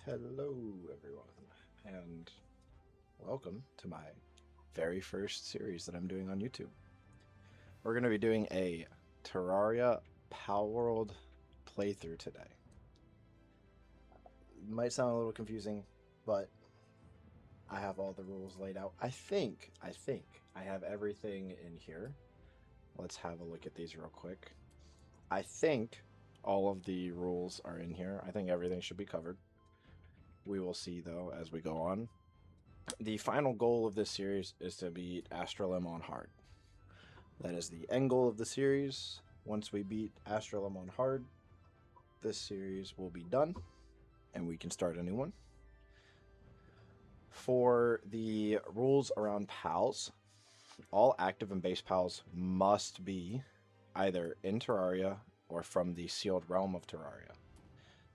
Hello, everyone, and welcome to my very first series that I'm doing on YouTube. We're going to be doing a Terraria Palworld playthrough today. It might sound a little confusing, but I have all the rules laid out. I think I have everything in here. Let's have a look at these real quick. I think all of the rules are in here. I think everything should be covered. We will see, though, as we go on. The final goal of this series is to beat Astrolem on hard. That is the end goal of the series. Once we beat Astrolem on hard, this series will be done, and we can start a new one. For the rules around PALs, all active and base PALs must be either in Terraria or from the Sealed Realm of Terraria.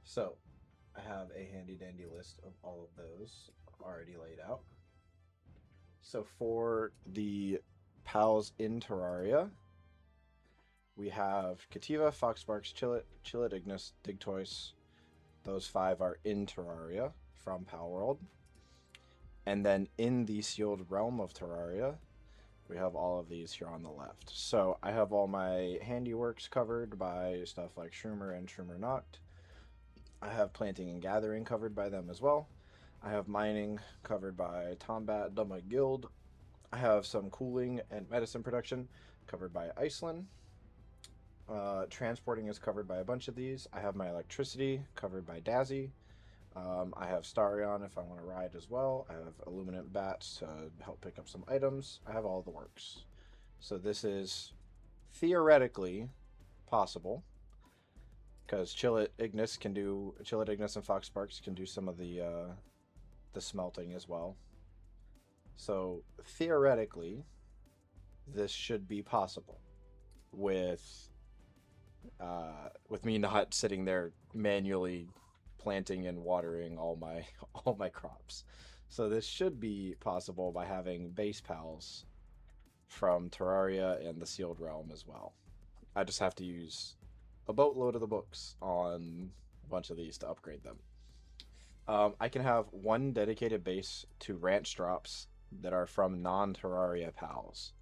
So, I have a handy dandy list of all of those already laid out. So for the pals in Terraria, we have Cativa, Foxbarks, Chillet, Ignis, Digtoise. Those 5 are in Terraria from Palworld. And then in the Sealed Realm of Terraria, we have all of these here on the left. So I have all my handiworks covered by stuff like Shroomer and Shroomer Noct. I have Planting and Gathering covered by them as well. I have Mining covered by Tombat, Dumma Guild. I have some Cooling and Medicine production covered by Iceland. Transporting is covered by a bunch of these. I have my Electricity covered by Dazzy. I have Starion if I want to ride as well. I have Illuminant Bats to help pick up some items. I have all the works. So this is theoretically possible because Chillet, Ignis and Foxbarks can do some of the smelting as well. So theoretically, this should be possible with me not sitting there manually planting and watering all my crops. So this should be possible by having base pals from Terraria and the Sealed Realm as well. I just have to use a boatload of the books on a bunch of these to upgrade them. I can have one dedicated base to ranch drops that are from non-Terraria pals.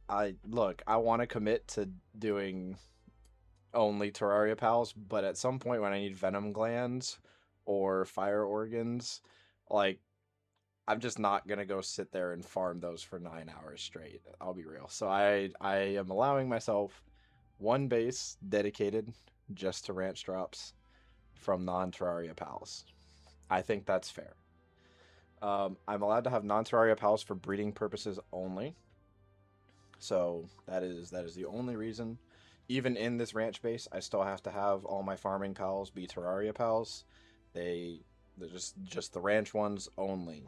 I want to commit to doing only Terraria pals, but at some point when I need venom glands or fire organs, like I'm just not gonna go sit there and farm those for 9 hours straight. I'll be real. So I am allowing myself one base dedicated just to ranch drops from non-Terraria pals. I think that's fair. I'm allowed to have non-Terraria pals for breeding purposes only. So that is the only reason. Even in this ranch base, I still have to have all my farming pals be Terraria pals. They're just the ranch ones only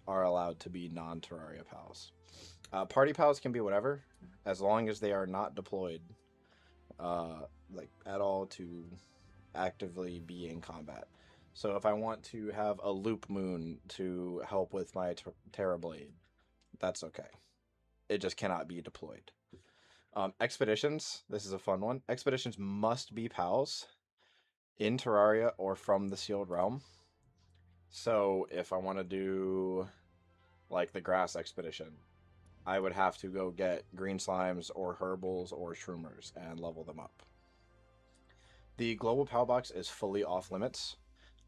are allowed to be non-Terraria pals. Party pals can be whatever, as long as they are not deployed, at all to actively be in combat. So if I want to have a loop moon to help with my Terrorblade, that's okay. It just cannot be deployed. Expeditions, this is a fun one. Expeditions must be pals in Terraria or from the Sealed Realm. So if I want to do like the grass expedition, I would have to go get green slimes or herbals or shroomers and level them up. The global pal box is fully off limits.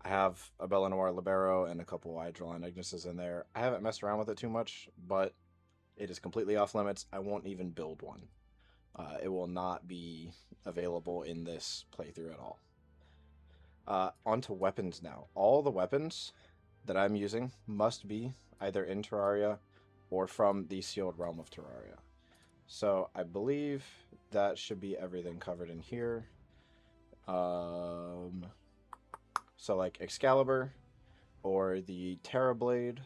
I have a Bellanor Libero and a couple Hydrolon Ignises in there. I haven't messed around with it too much, but it is completely off limits. I won't even build one. It will not be available in this playthrough at all. Onto weapons now. All the weapons that I'm using must be either in Terraria or from the Sealed Realm of Terraria. So I believe that should be everything covered in here. So like Excalibur, or the Terrorblade,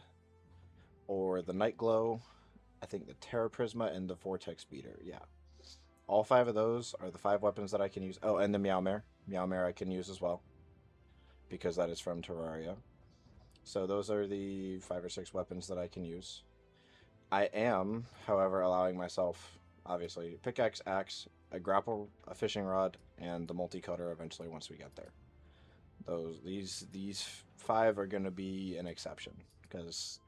or the Nightglow, I think the Terra Prisma, and the Vortex Beater, yeah. All 5 of those are the 5 weapons that I can use. Oh, and the Meowmare. Meowmare I can use as well, because that is from Terraria. So those are the 5 or 6 weapons that I can use. I am, however, allowing myself, obviously, pickaxe, axe, a grapple, a fishing rod, and the multi-cutter eventually once we get there. These 5 are gonna be an exception because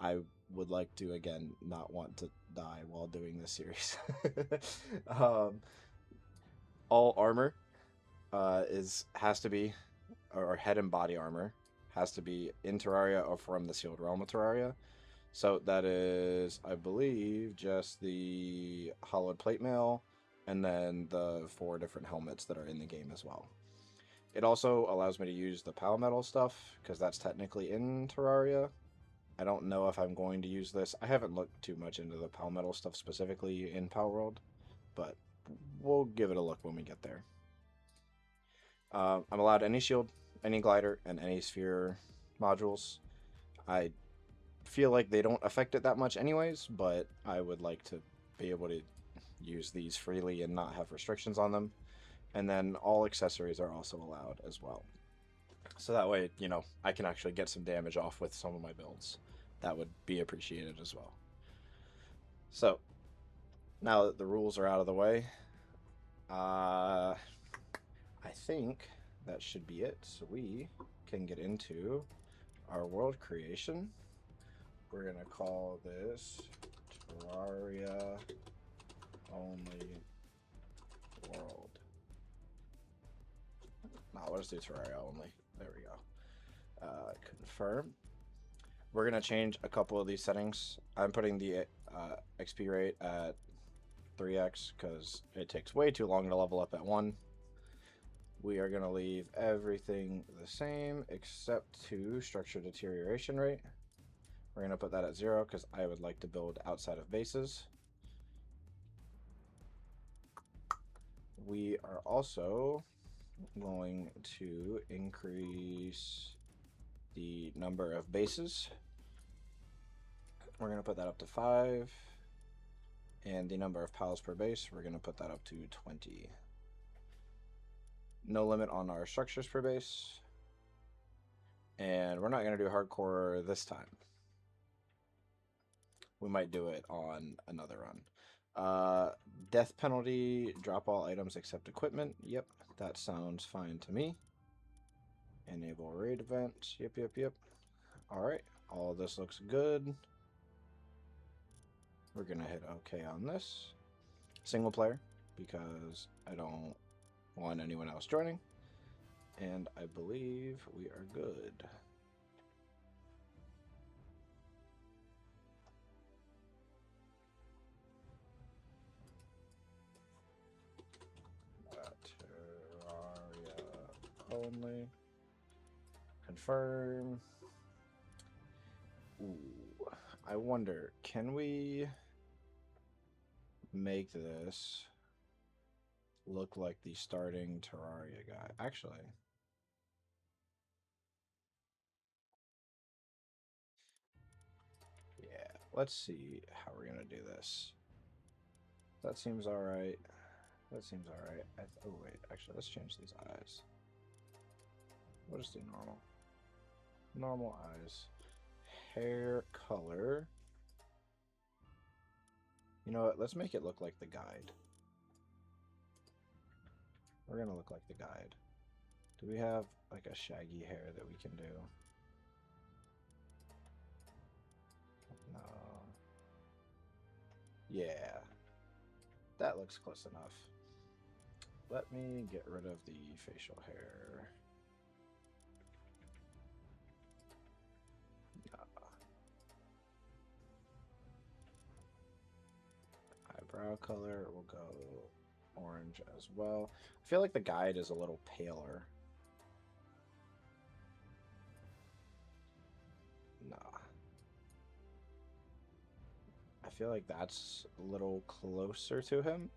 I would like to again not want to die while doing this series. um, all armor is has to be, or head and body armor has to be in Terraria or from the Sealed Realm of Terraria. So that is, I believe, just the hollowed plate mail and then the 4 different helmets that are in the game as well. It also allows me to use the Palmetal stuff because that's technically in Terraria. I don't know if I'm going to use this. I haven't looked too much into the Palmetal stuff specifically in Palworld, but we'll give it a look when we get there. I'm allowed any shield, any glider, and any sphere modules. I feel like they don't affect it that much anyways, but I would like to be able to use these freely and not have restrictions on them. And then all accessories are also allowed as well. So that way, you know, I can actually get some damage off with some of my builds. That would be appreciated as well. So, now that the rules are out of the way, I think that should be it. So we can get into our world creation. We're going to call this Terraria Only World. No, let's do Terraria Only. There we go. Confirm. We're going to change a couple of these settings. I'm putting the XP rate at 3x because it takes way too long to level up at 1. We are going to leave everything the same except to structure deterioration rate. We're going to put that at 0 because I would like to build outside of bases. We are also going to increase the number of bases. We're going to put that up to 5. And the number of pals per base, we're going to put that up to 20. No limit on our structures per base. And we're not going to do hardcore this time. We might do it on another run. Death penalty, drop all items except equipment. Yep, that sounds fine to me. Enable raid event. Yep. Alright, all this looks good. We're going to hit OK on this. Single player, because I don't want anyone else joining. And I believe we are good. Terraria only. Confirm. Ooh, I wonder, can we make this look like the starting Terraria guy? Actually, yeah, let's see how we're gonna do this. That seems alright. That seems alright. Oh wait, actually, let's change these eyes. We'll just do normal. Normal eyes. Hair color. You know what? Let's make it look like the guide. We're gonna look like the guide. Do we have like a shaggy hair that we can do? No. Yeah. That looks close enough. Let me get rid of the facial hair. Eyebrow color will go orange as well. I feel like the guide is a little paler. Nah. I feel like that's a little closer to him.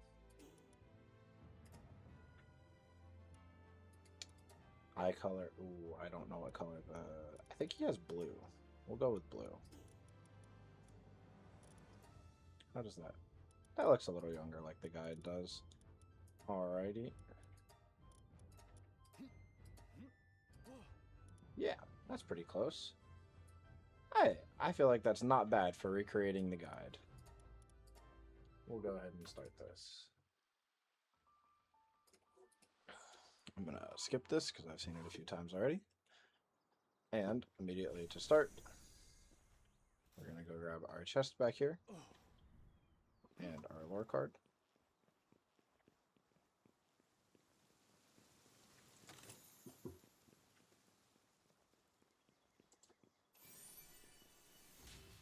Eye color. Ooh, I don't know what color. I think he has blue. We'll go with blue. How does that? That looks a little younger like the guide does. Alrighty. Yeah, that's pretty close. I feel like that's not bad for recreating the guide. We'll go ahead and start this. I'm going to skip this because I've seen it a few times already. And immediately to start, we're going to go grab our chest back here and our lore card.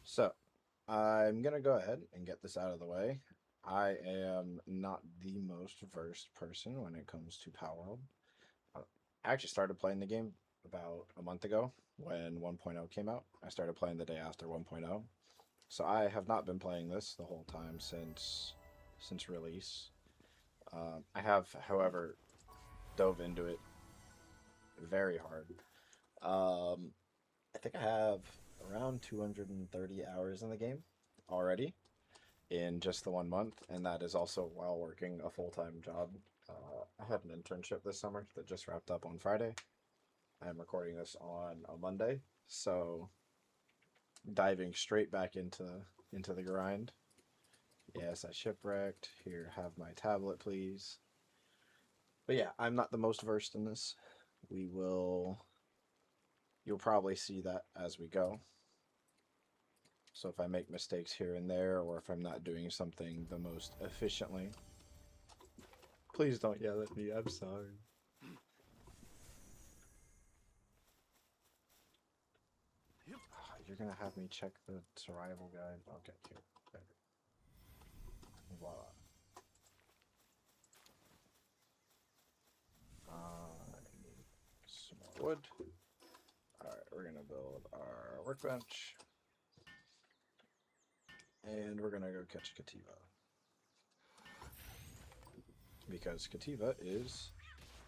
So, I'm going to go ahead and get this out of the way. I am not the most versed person when it comes to Palworld. I actually started playing the game about a month ago when 1.0 came out. I started playing the day after 1.0. So I have not been playing this the whole time since release. I have, however, dove into it very hard. I think I have around 230 hours in the game already in just the 1 month, and that is also while working a full-time job. I had an internship this summer that just wrapped up on Friday. I'm recording this on a Monday, so diving straight back into the grind. Yes, I shipwrecked. Here, have my tablet, please. But yeah, I'm not the most versed in this. You'll probably see that as we go. So if I make mistakes here and there, or if I'm not doing something the most efficiently, please don't yell at me, I'm sorry. You're gonna have me check the survival guide. Okay, here. There. Voila. I need some more wood. Alright, we're gonna build our workbench. And we're gonna go catch Kativa. Because Kativa is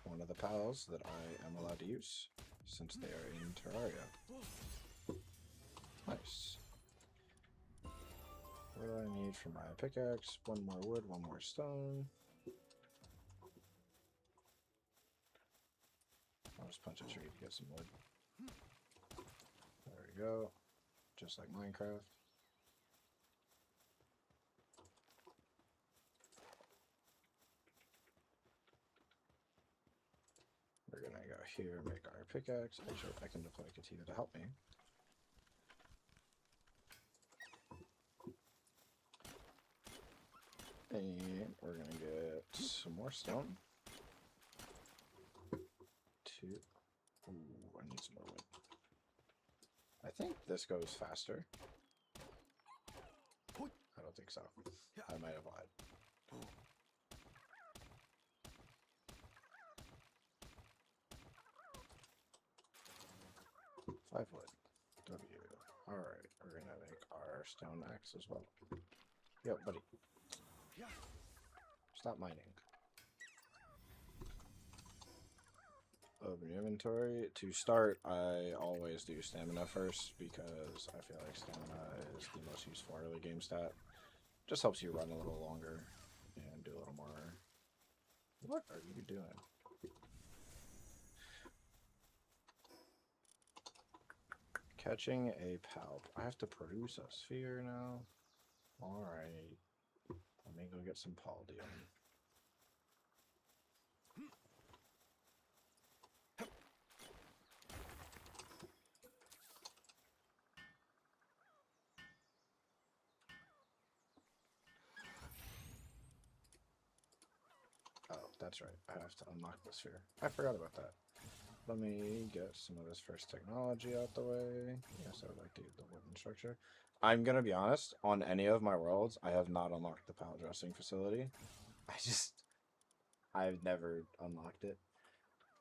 one of the pals that I am allowed to use, since they are in Terraria. Nice. What do I need for my pickaxe? One more wood, one more stone. I'll just punch a tree to get some wood. There we go. Just like Minecraft. We're gonna go here, make our pickaxe. Actually, I can deploy Kativa to help me. And we're gonna get some more stone. Two. Ooh, I need some more wood. I think this goes faster. I don't think so. I might have lied. 5 wood. W. Alright, we're gonna make our stone axe as well. Yo, buddy. Stop mining. Open inventory. To start, I always do stamina first because I feel like stamina is the most useful early game stat. Just helps you run a little longer and do a little more. What are you doing? Catching a palp. I have to produce a sphere now. Alright. Let me go get some palladium. Oh, that's right. I have to unlock the sphere. I forgot about that. Let me get some of this first technology out the way. Yes, I would like to get the wooden structure. I'm going to be honest, on any of my worlds, I have not unlocked the pallet dressing facility. I've never unlocked it.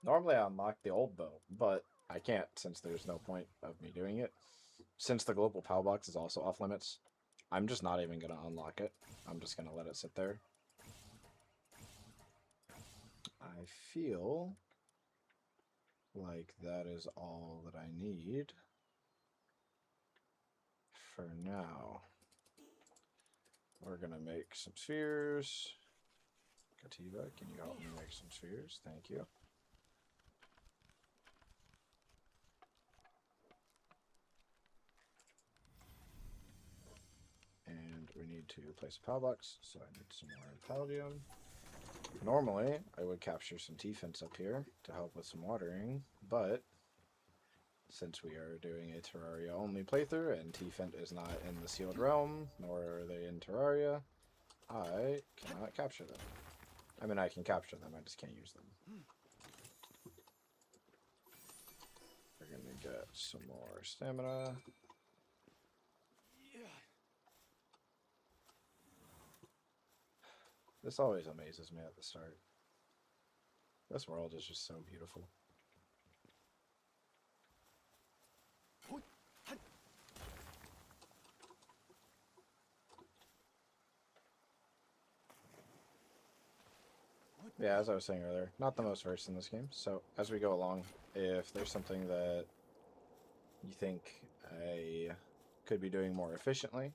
Normally I unlock the old bow, but I can't since there's no point of me doing it. Since the global PAL box is also off limits, I'm just not even going to unlock it. I'm just going to let it sit there. I feel like that is all that I need for now. We're going to make some spheres. Kativa, can you help me make some spheres? Thank you. And we need to place a PAL box, so I need some more palladium. Normally, I would capture some T-Fence up here to help with some watering, but since we are doing a Terraria only playthrough and T-Fent is not in the Sealed Realm, nor are they in Terraria, I cannot capture them. I mean, I can capture them, I just can't use them. We're gonna get some more stamina. This always amazes me at the start. This world is just so beautiful. Yeah, as I was saying earlier, not the most versed in this game, so as we go along, if there's something that you think I could be doing more efficiently,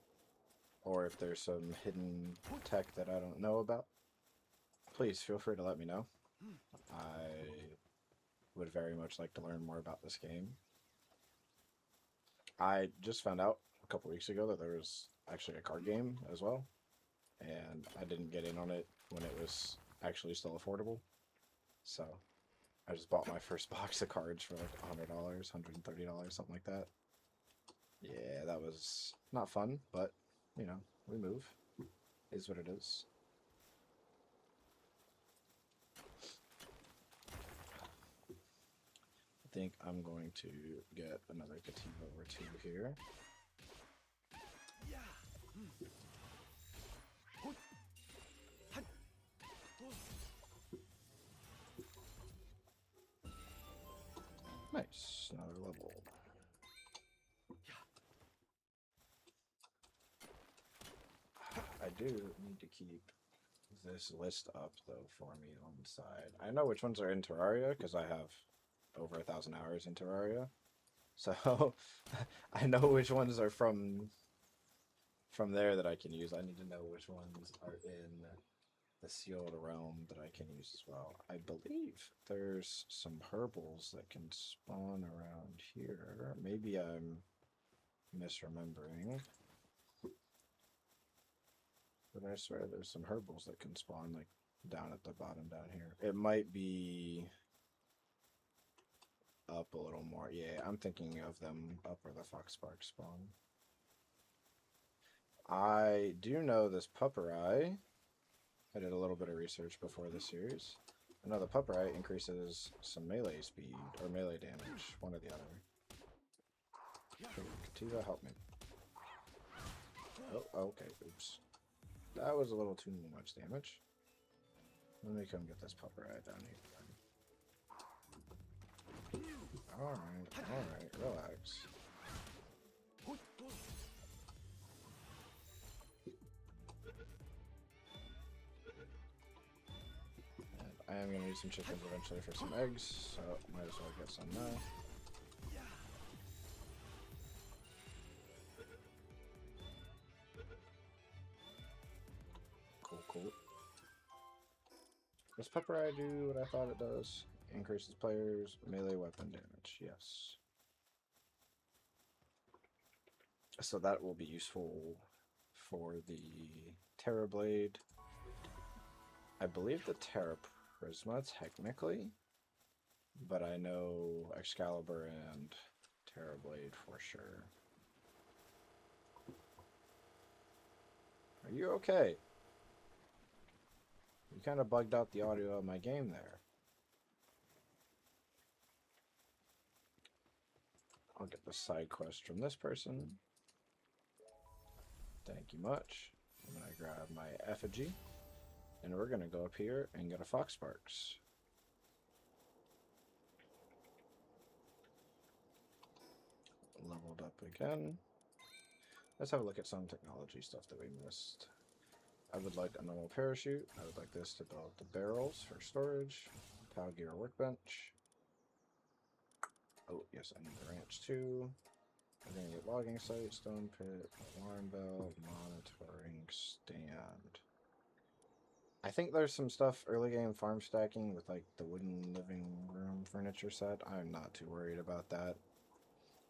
or if there's some hidden tech that I don't know about, please feel free to let me know. I would very much like to learn more about this game. I just found out a couple weeks ago that there was actually a card game as well, and I didn't get in on it when it was actually still affordable. So I just bought my first box of cards for like $100, $130, something like that. Yeah, that was not fun, but, you know, we move. Is what it is. I think I'm going to get another Kativa or two here. Nice, another level. I do need to keep this list up though for me on the side. I know which ones are in Terraria because I have over 1,000 hours in Terraria, so I know which ones are from there that I can use. I need to know which ones are in the Sealed Realm that I can use as well. I believe there's some herbals that can spawn around here. Maybe I'm misremembering. But I swear there's some herbals that can spawn like down at the bottom down here. It might be up a little more. Yeah, I'm thinking of them up where the Foxspark spawn. I do know this Pupperai. I did a little bit of research before the series. I know the Pupperai increases some melee speed or melee damage, one or the other. Kativa, help me. Oh, okay, oops. That was a little too much damage. Let me come get this Pupperai down here. Alright, relax. And I am going to need some chickens eventually for some eggs, so might as well get some now. Cool. Does Pepperai do what I thought it does? Increases players' melee weapon damage, yes. So that will be useful for the Terrorblade. I believe the Terra Prisma technically, but I know Excalibur and Terrorblade for sure. Are you okay? You kind of bugged out the audio of my game there. I'll get the side quest from this person. Thank you much. I'm going to grab my effigy. And we're going to go up here and get a Foxsparks. Leveled up again. Let's have a look at some technology stuff that we missed. I would like a normal parachute. I would like this to build the barrels for storage. Pow gear workbench. Oh, yes, I need the ranch too. I'm going to get logging site, stone pit, alarm bell, monitoring stand. I think there's some stuff early game farm stacking with like the wooden living room furniture set. I'm not too worried about that.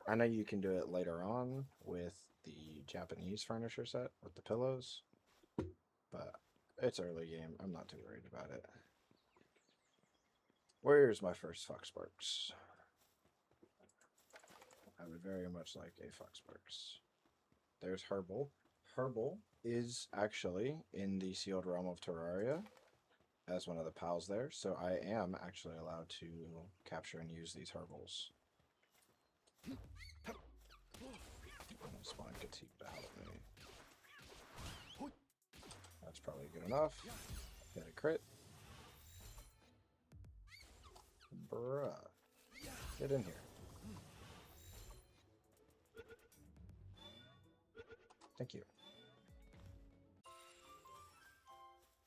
I know you can do it later on with the Japanese furniture set with the pillows, but It's early game. I'm not too worried about it. Where's my first Foxparks? I would very much like a Foxparks. There's Herbal. Herbal is actually in the Sealed Realm of Terraria as one of the pals there, so I am actually allowed to capture and use these Herbals. Spawn Katik to help me. That's probably good enough. Get a crit. Bruh. Get in here. Thank you.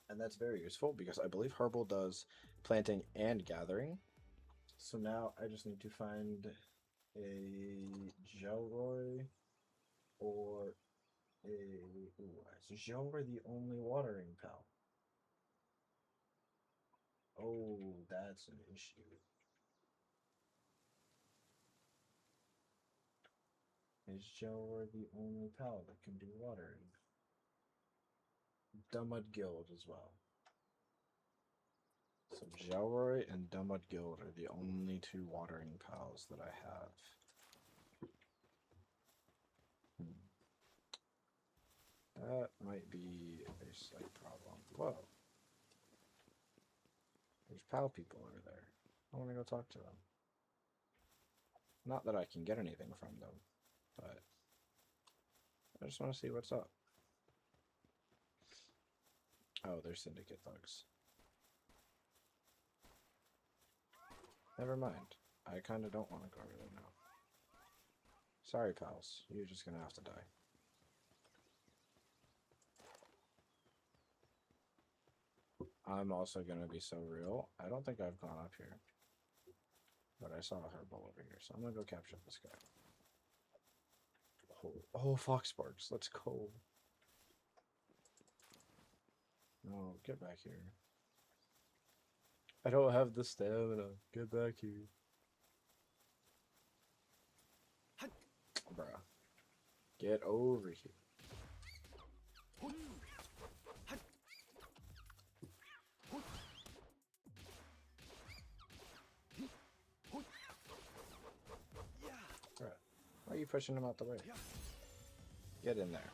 And that's very useful because I believe Herbal does planting and gathering. So now I just need to find a Gelroy or a... Ooh, is Gelroy the only watering pal? Oh, that's an issue. Is Gelroy the only pal that can do watering? Dummud Guild as well. So Gelroy and Dummud Guild are the only two watering pals that I have. That might be a slight problem. Whoa. There's pal people over there. I want to go talk to them. Not that I can get anything from them, but I just want to see what's up. Oh, they're syndicate thugs. Never mind. I kind of don't want to go over there now. Sorry, pals. You're just going to have to die. I'm also going to be so real. I don't think I've gone up here. But I saw a Herbal over here, so I'm going to go capture this guy. Oh, Foxparks. Let's go. No, get back here. I don't have the stamina. Get back here. Bruh. Get over here. Bruh. Why are you pushing him out the way? Get in there.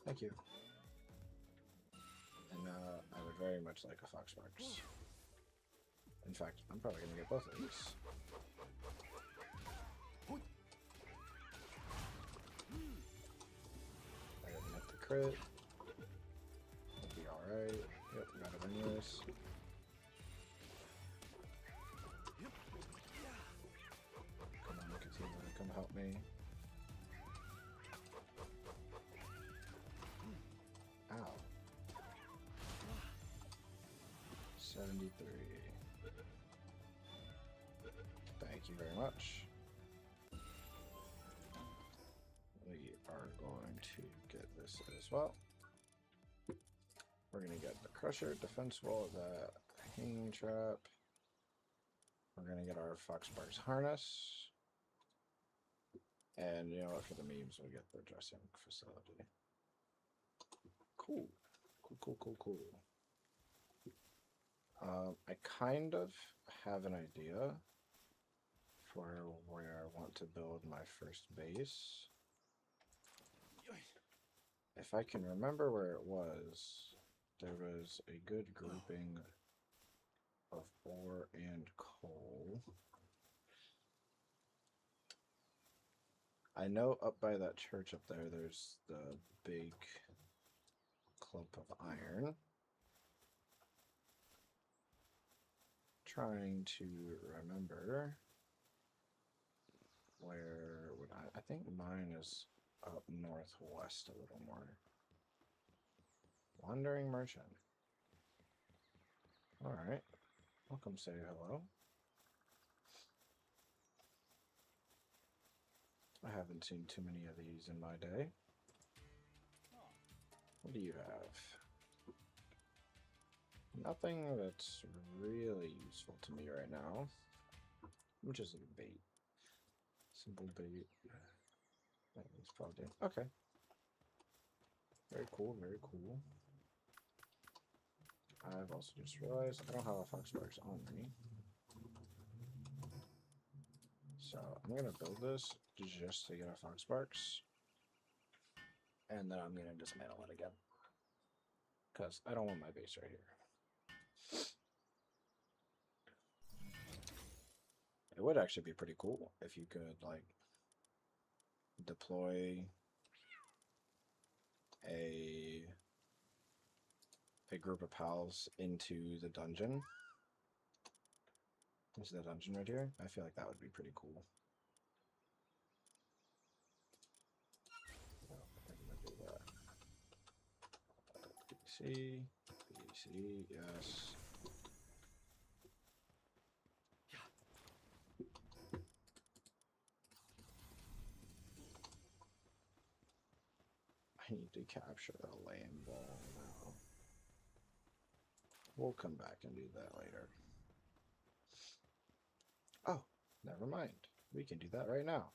Thank you. And I would very much like a Foxparks. In fact, I'm probably going to get both of these. I didn't hit the crit. We'll be alright. Yep, gotta win this. Come on, Katina, come help me. Ow. 73. Thank you very much. We are going to get this as well. We're going to get the Crusher, Defense Wall, the Hanging Trap. We're going to get our Foxparks Harness. And you know what, for the memes, we'll get the Dressing Facility. Cool. Cool. I kind of have an idea for where I want to build my first base. If I can remember where it was, there was a good grouping of ore and coal. I know up by that church up there, there's the big clump of iron. Trying to remember where would I think mine is up northwest a little more. Wandering Merchant. Alright. I'll come say hello. I haven't seen too many of these in my day. What do you have? Nothing that's really useful to me right now. Which is a bait. Simple bait. That is probably okay. Very cool, very cool. I've also just realized I don't have a Foxparks on me. So I'm going to build this just to get a Foxparks. And then I'm going to dismantle it again. Because I don't want my base right here. It would actually be pretty cool if you could, like, deploy a group of pals into the dungeon. Into the dungeon right here. I feel like that would be pretty cool. Oh, I'm gonna do that. BC, BC, yes. I need to capture a land ball now. We'll come back and do that later. Oh, never mind. We can do that right now.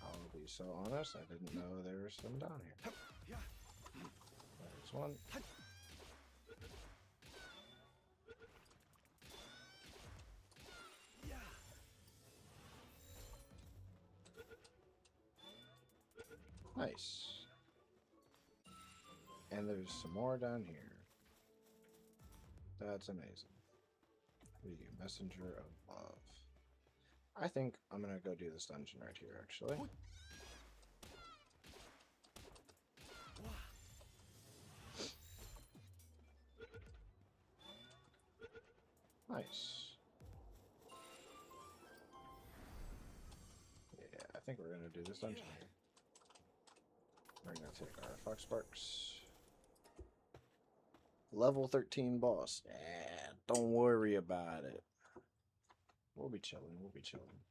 I'll be so honest, I didn't know there was some down here. There's one. Nice. And there's some more down here. That's amazing. What are you, Messenger of Love? I think I'm gonna go do this dungeon right here, actually. Nice. Yeah, I think we're gonna do this dungeon here. We're gonna take our Foxparks. Level 13 boss. Yeah, don't worry about it. We'll be chilling, we'll be chilling.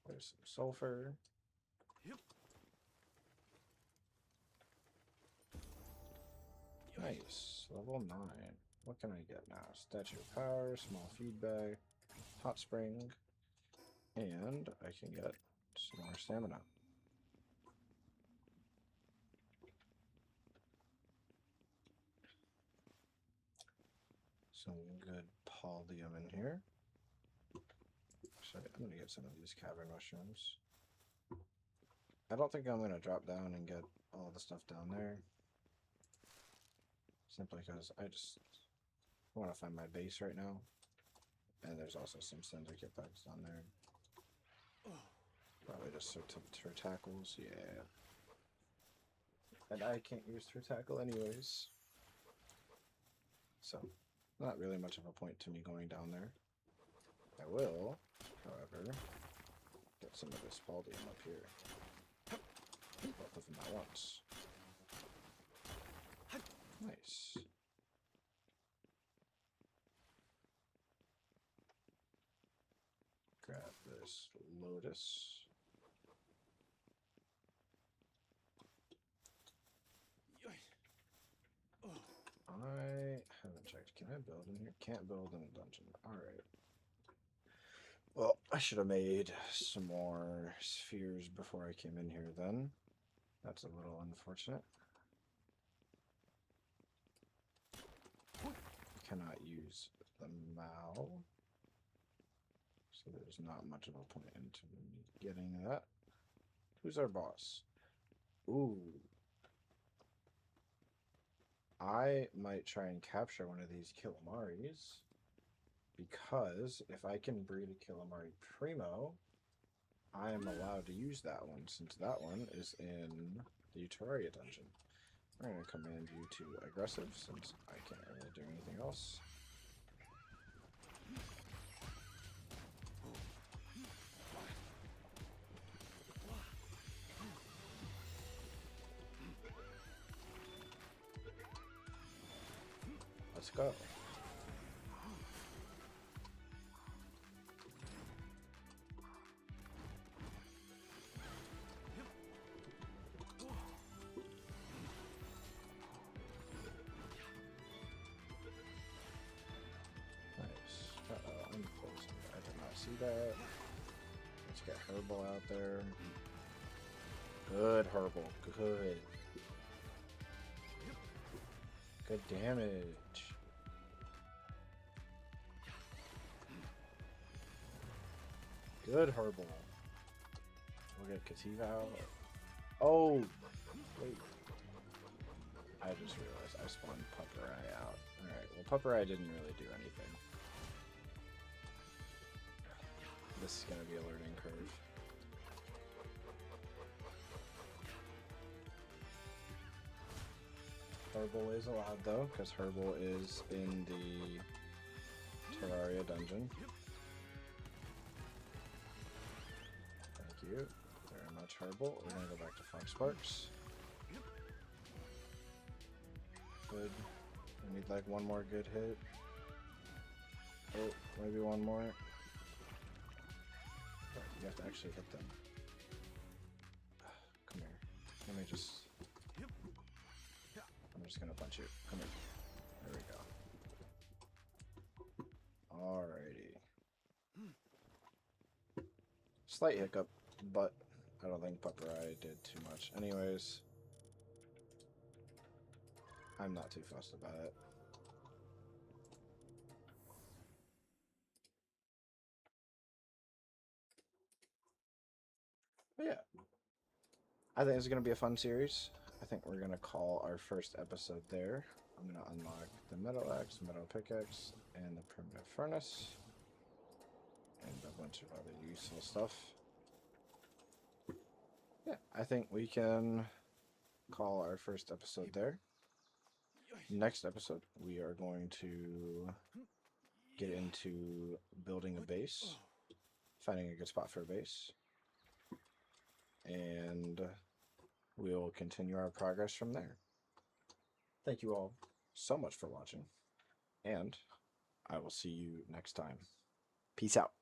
There's some sulfur. Nice. Level 9. What can I get now? Statue of Power, small feedback, hot spring, and I can get some more stamina. Some good pallium in here. Sorry, I'm gonna get some of these cavern mushrooms. I don't think I'm gonna drop down and get all the stuff down there. Simply because I just want to find my base right now. And there's also some syndicate packs down there. Probably just for tackles, yeah. And I can't use for tackle anyways. So, not really much of a point to me going down there. I will, however, get some of this paldium up here. Both of them at once. Nice. Grab this lotus. I haven't checked. Can I build in here? Can't build in a dungeon. Alright. Well, I should have made some more spheres before I came in here then. That's a little unfortunate. Cannot use the Mao. So there's not much of a point into me getting that. Who's our boss? Ooh. I might try and capture one of these Kilamaris, because if I can breed a Killamari Primo, I am allowed to use that one, since that one is in the Terraria dungeon. I'm going to command you to aggressive, since I can't really do anything else. Let's go. I'm closing. I did not see that. Let's get Herbal out there. Good, Herbal. Good. Good damage. Good, Herbal. We'll get Kativa out. Oh! Wait. I just realized I spawned Pupperai out. Alright, well Pupperai didn't really do anything. This is gonna be a learning curve. Herbal is allowed though, because Herbal is in the Terraria dungeon. Thank you very much, Herbal. We're gonna go back to Fox Sparks. Good. We need like one more good hit. Oh, maybe one more. Oh, you have to actually hit them. Come here. Let me just... I'm just gonna punch you. Come here. There we go. Alrighty. Slight hiccup, but I don't think Pupperai did too much. Anyways, I'm not too fussed about it. But yeah, I think it's going to be a fun series. I think we're going to call our first episode there. I'm going to unlock the Metal Axe, Metal Pickaxe, and the Primitive Furnace. And a bunch of other useful stuff. Yeah, I think we can call our first episode there. Next episode, we are going to get into building a base, finding a good spot for a base, and we'll continue our progress from there. Thank you all so much for watching, and I will see you next time. Peace out.